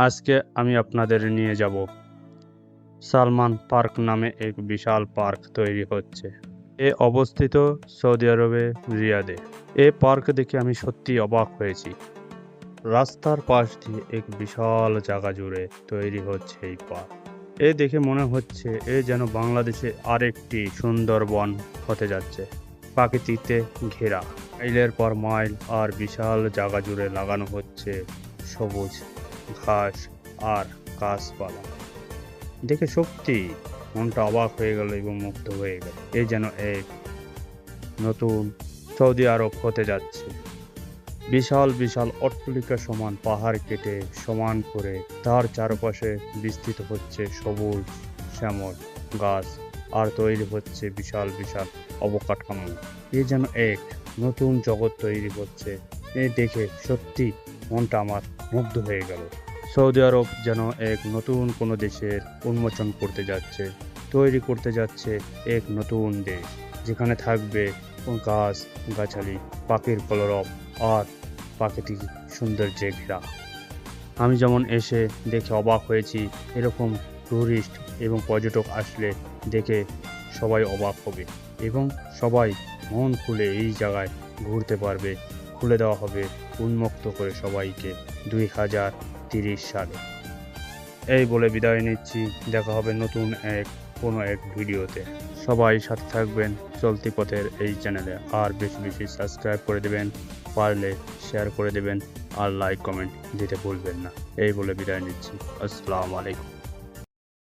আজকে আমি আপনাদের নিয়ে যাব সালমান পার্ক নামে এক বিশাল পার্ক তৈরি হচ্ছে। এ অবস্থিত সৌদি আরবে রিয়াদে। এই পার্ক দেখে আমি সত্যি অবাক হয়েছি। রাস্তার পাশ দিয়ে এক বিশাল জায়গা জুড়ে তৈরি হচ্ছে এই পার্ক। এ দেখে মনে হচ্ছে এ যেন বাংলাদেশে আরেকটি সুন্দরবন হতে যাচ্ছে। প্রাকৃতিতে ঘেরা মাইলের পর মাইল আর বিশাল জায়গা জুড়ে লাগানো হচ্ছে সবুজ ঘাস আর গাছপালা। দেখে সত্যি মনটা অবাক হয়ে গেল এবং মুগ্ধ হয়ে গেল। এ যেন এক নতুন সৌদি আরব হতে যাচ্ছে। বিশাল বিশাল অট্টালিকা সমান পাহাড় কেটে সমান করে তার চারপাশে বিস্তৃত হচ্ছে সবুজ শ্যামল গাছ আর তৈরি হচ্ছে বিশাল বিশাল অবকাঠামো। এ যেন এক নতুন জগৎ তৈরি হচ্ছে। এ দেখে সত্যি মনটা আমার মুগ্ধ হয়ে গেল। সৌদি আরব যেন এক নতুন কোনো দেশের উন্মোচন করতে যাচ্ছে, তৈরি করতে যাচ্ছে এক নতুন দেশ, যেখানে থাকবে গাছ গাছালি, পাখির কলরব আর প্রাকৃতিক সৌন্দর্যে ঘেরা। আমি যেমন এসে দেখে অবাক হয়েছি, এরকম টুরিস্ট এবং পর্যটক আসলে দেখে সবাই অবাক হবে এবং সবাই মন খুলে এই জায়গায় ঘুরতে পারবে। খুলে দেওয়া হবে উন্মুক্ত করে সবাইকে 2030 সালে। এই বলে বিদায় নিচ্ছি। দেখা হবে নতুন কোনো এক ভিডিওতে। সবাই সাথে থাকবেন চলতি পথের এই চ্যানেলে, আর বেশি বেশি সাবস্ক্রাইব করে দেবেন, পারলে শেয়ার করে দেবেন আর লাইক কমেন্ট দিতে ভুলবেন না। এই বলে বিদায় নিচ্ছি। আসসালামু আলাইকুম।